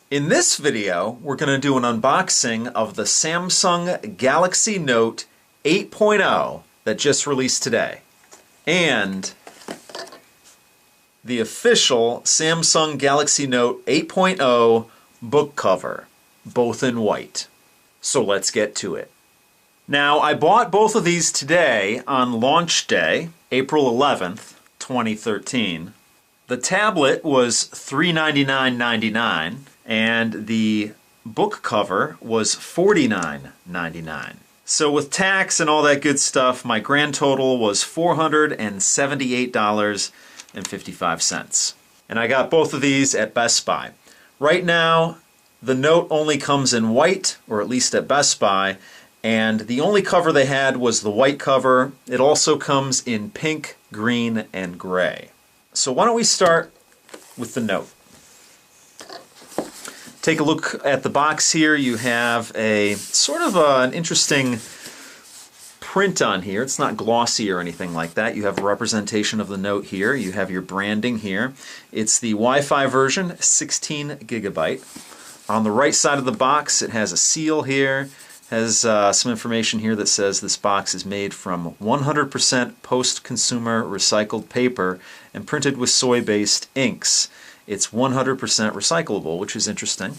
In this video, we're going to do an unboxing of the Samsung Galaxy Note 8.0 that just released today, and the official Samsung Galaxy Note 8.0 book cover, both in white. So let's get to it. Now, I bought both of these today on launch day, April 11th, 2013. The tablet was $399.99 and the book cover was $49.99. So with tax and all that good stuff, my grand total was $478.55. And I got both of these at Best Buy. Right now, the Note only comes in white, or at least at Best Buy, and the only cover they had was the white cover. It also comes in pink, green, and gray. So why don't we start with the Note. Take a look at the box here. You have a sort of an interesting print on here. It's not glossy or anything like that. You have a representation of the Note here. You have your branding here. It's the Wi-Fi version, 16 gigabyte. On the right side of the box, it has a seal here. Has some information here that says this box is made from 100% post-consumer recycled paper and printed with soy-based inks. It's 100% recyclable, which is interesting.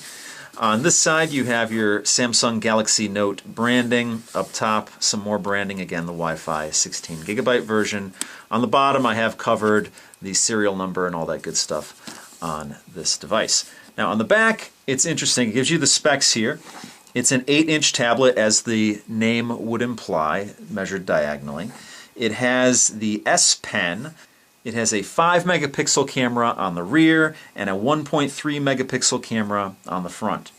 On this side, you have your Samsung Galaxy Note branding. Up top, some more branding. Again, the Wi-Fi 16 gigabyte version. On the bottom, I have covered the serial number and all that good stuff on this device. Now, on the back, it's interesting. It gives you the specs here. It's an 8-inch tablet, as the name would imply, measured diagonally. It has the S Pen. It has a 5-megapixel camera on the rear and a 1.3 megapixel camera on the front.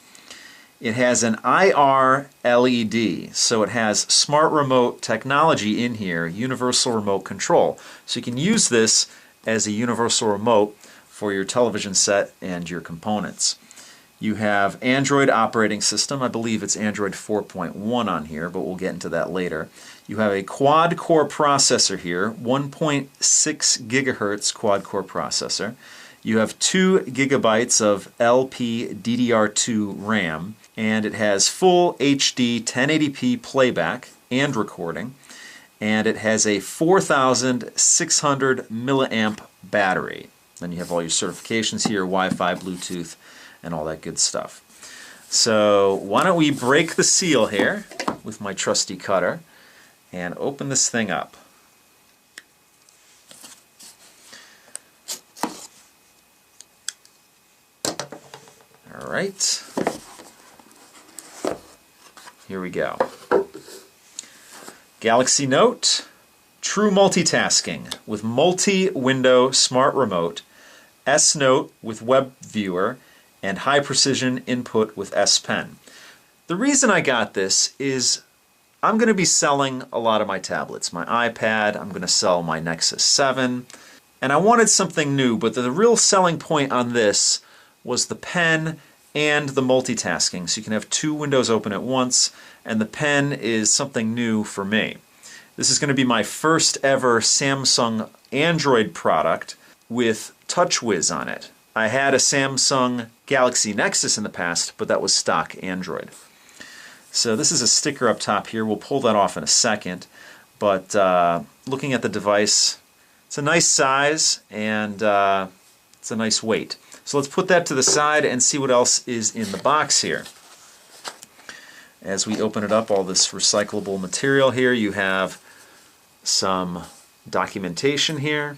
It has an IR LED, so it has smart remote technology in here, universal remote control. So you can use this as a universal remote for your television set and your components. You have Android operating system. I believe it's Android 4.1 on here, but we'll get into that later. You have a quad-core processor here, 1.6 gigahertz quad-core processor. You have 2 gigabytes of LPDDR2 RAM, and it has full HD 1080p playback and recording, and it has a 4,600 milliamp battery. Then you have all your certifications here, Wi-Fi, Bluetooth, and all that good stuff. So why don't we break the seal here with my trusty cutter and open this thing up. All right. Here we go. Galaxy Note, true multitasking with multi-window smart remote, S Note with web viewer, and high precision input with S Pen. The reason I got this is I'm going to be selling a lot of my tablets. My iPad, I'm going to sell my Nexus 7, and I wanted something new, but the real selling point on this was the pen and the multitasking. So you can have 2 windows open at once, and the pen is something new for me. This is going to be my first ever Samsung Android product with TouchWiz on it. I had a Samsung Galaxy Nexus in the past, but that was stock Android. So this is a sticker up top here. We'll pull that off in a second. But looking at the device, it's a nice size and it's a nice weight. So let's put that to the side and see what else is in the box here. As we open it up, all this recyclable material here, you have some documentation here.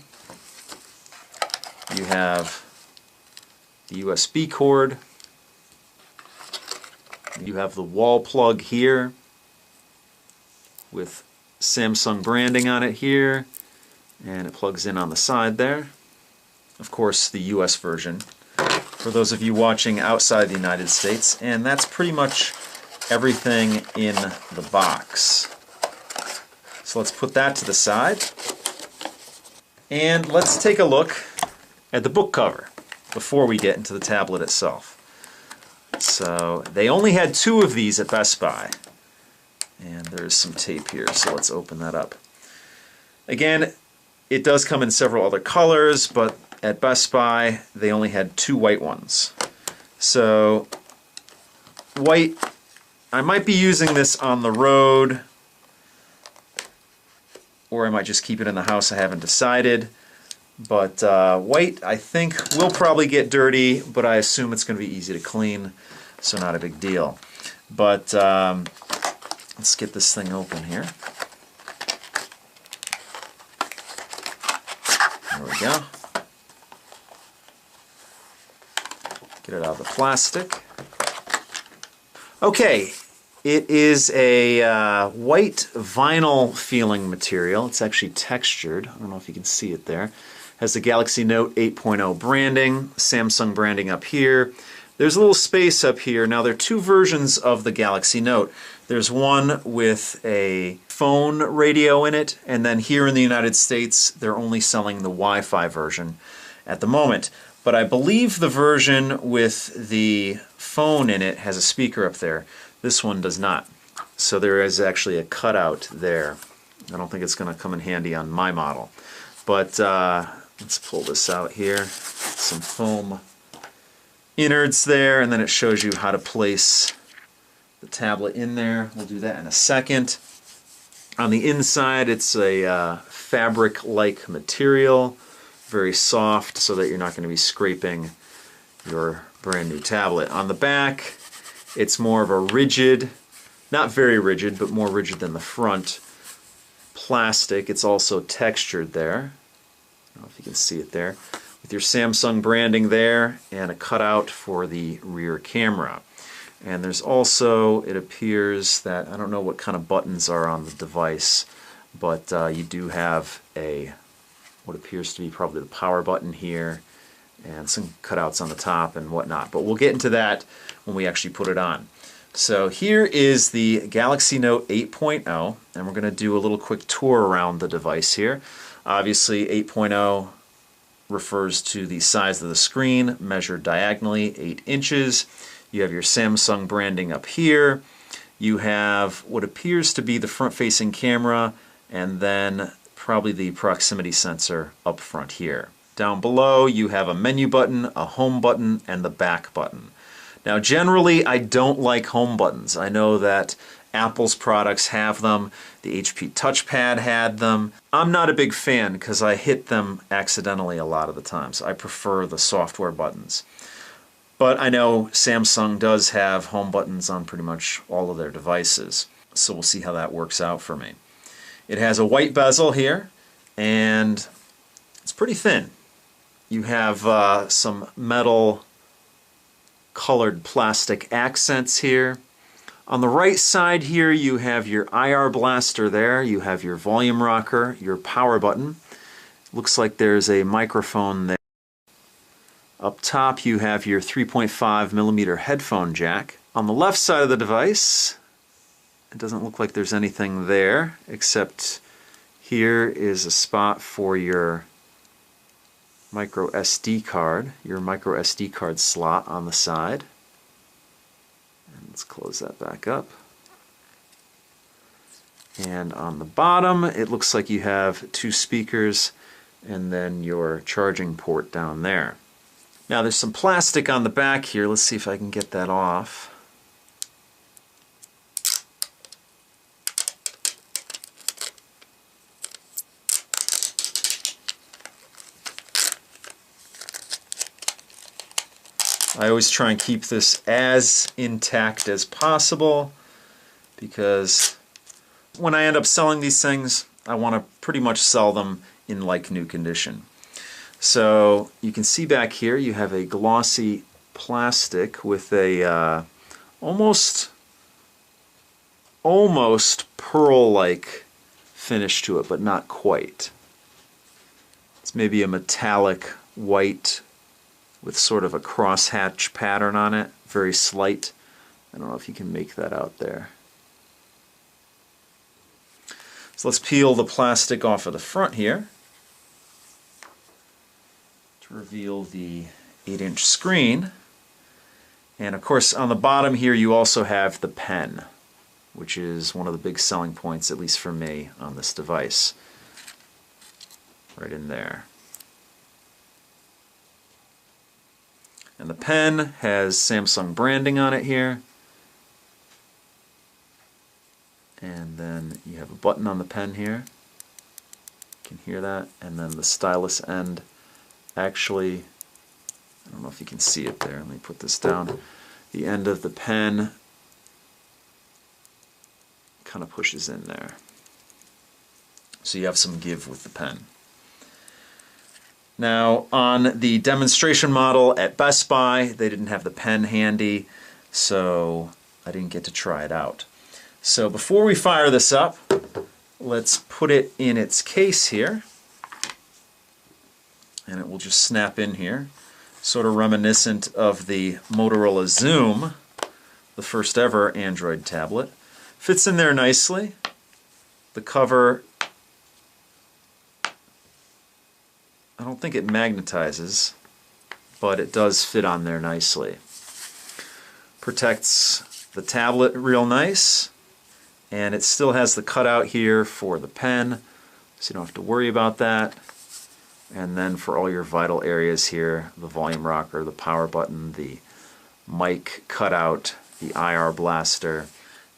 You have the USB cord. You have the wall plug here with Samsung branding on it here, and it plugs in on the side there. Of course, the US version for those of you watching outside the United States, and that's pretty much everything in the box. So let's put that to the side, and let's take a look at the book cover before we get into the tablet itself. So they only had 2 of these at Best Buy, and there's some tape here, so let's open that up. Again, it does come in several other colors, but at Best Buy they only had 2 white ones. So white, I might be using this on the road, or I might just keep it in the house. I haven't decided. But white, I think, will probably get dirty, but I assume it's going to be easy to clean, so not a big deal. But let's get this thing open here. There we go. Get it out of the plastic. Okay, it is a white vinyl feeling material. It's actually textured. I don't know if you can see it there. Has the Galaxy Note 8.0 branding, Samsung branding up here. There's a little space up here. Now there are two versions of the Galaxy Note. There's one with a phone radio in it, and then here in the United States they're only selling the Wi-Fi version at the moment. But I believe the version with the phone in it has a speaker up there. This one does not. So there is actually a cutout there. I don't think it's going to come in handy on my model. But let's pull this out here. Some foam innards there, and then it shows you how to place the tablet in there. We'll do that in a second. On the inside, it's a fabric-like material, very soft, so that you're not going to be scraping your brand new tablet. On the back, it's more of a rigid, not very rigid, but more rigid than the front plastic. It's also textured there. I don't know if you can see it there. With your Samsung branding there and a cutout for the rear camera. And there's also, it appears that, I don't know what kind of buttons are on the device, but you do have a, what appears to be probably the power button here, and some cutouts on the top and whatnot. But we'll get into that when we actually put it on. So here is the Galaxy Note 8.0, and we're going to do a little quick tour around the device here. Obviously 8.0 refers to the size of the screen, measured diagonally, 8 inches. You have your Samsung branding up here. You have what appears to be the front-facing camera, and then probably the proximity sensor up front here. Down below you have a menu button, a home button, and the back button. Now generally I don't like home buttons. I know that Apple's products have them, the HP touchpad had them. I'm not a big fan because I hit them accidentally a lot of the times. I prefer the software buttons. But I know Samsung does have home buttons on pretty much all of their devices, so we'll see how that works out for me. It has a white bezel here, and it's pretty thin. You have some metal colored plastic accents here. On the right side here you have your IR blaster there, you have your volume rocker, your power button. Looks like there's a microphone there. Up top you have your 3.5mm headphone jack. On the left side of the device, it doesn't look like there's anything there, except here is a spot for your micro SD card, your micro SD card slot on the side. And let's close that back up. And on the bottom, it looks like you have 2 speakers and then your charging port down there. Now there's some plastic on the back here. Let's see if I can get that off. I always try and keep this as intact as possible because when I end up selling these things, I want to pretty much sell them in like new condition. So you can see back here you have a glossy plastic with a almost pearl-like finish to it, but not quite. It's maybe a metallic white with sort of a crosshatch pattern on it, very slight. I don't know if you can make that out there. So let's peel the plastic off of the front here to reveal the 8-inch screen. And of course on the bottom here you also have the pen, which is one of the big selling points, at least for me, on this device. Right in there. And the pen has Samsung branding on it here. And then you have a button on the pen here. You can hear that. And then the stylus end actually, I don't know if you can see it there. Let me put this down. The end of the pen kind of pushes in there. So you have some give with the pen. Now, on the demonstration model at Best Buy, they didn't have the pen handy, so I didn't get to try it out. So before we fire this up, let's put it in its case here, and it will just snap in here, sort of reminiscent of the Motorola Zoom, the first ever Android tablet. Fits in there nicely. The cover, I don't think it magnetizes, but it does fit on there nicely. Protects the tablet real nice, and it still has the cutout here for the pen, so you don't have to worry about that. And then for all your vital areas here, the volume rocker, the power button, the mic cutout, the IR blaster.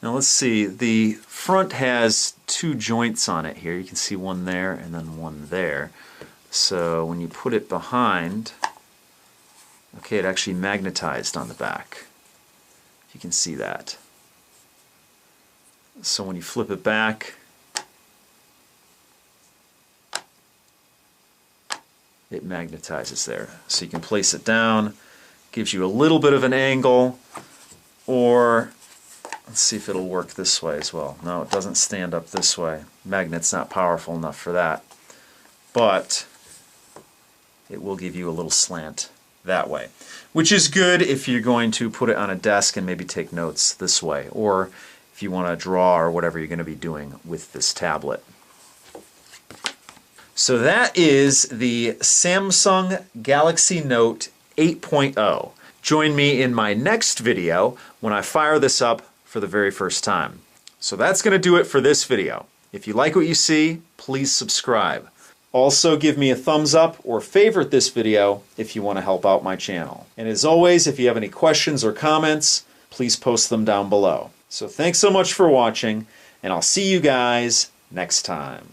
Now let's see, the front has two joints on it here. You can see one there and then one there. So when you put it behind, okay, it actually magnetized on the back. You can see that. So when you flip it back, it magnetizes there. So you can place it down, gives you a little bit of an angle, or let's see if it'll work this way as well. No, it doesn't stand up this way. Magnet's not powerful enough for that. But it will give you a little slant that way, which is good if you're going to put it on a desk and maybe take notes this way, or if you want to draw or whatever you're going to be doing with this tablet. So that is the Samsung Galaxy Note 8.0. Join me in my next video when I fire this up for the very first time. So that's going to do it for this video. If you like what you see, please subscribe. Also, give me a thumbs up or favorite this video if you want to help out my channel. And as always, if you have any questions or comments, please post them down below. So thanks so much for watching, and I'll see you guys next time.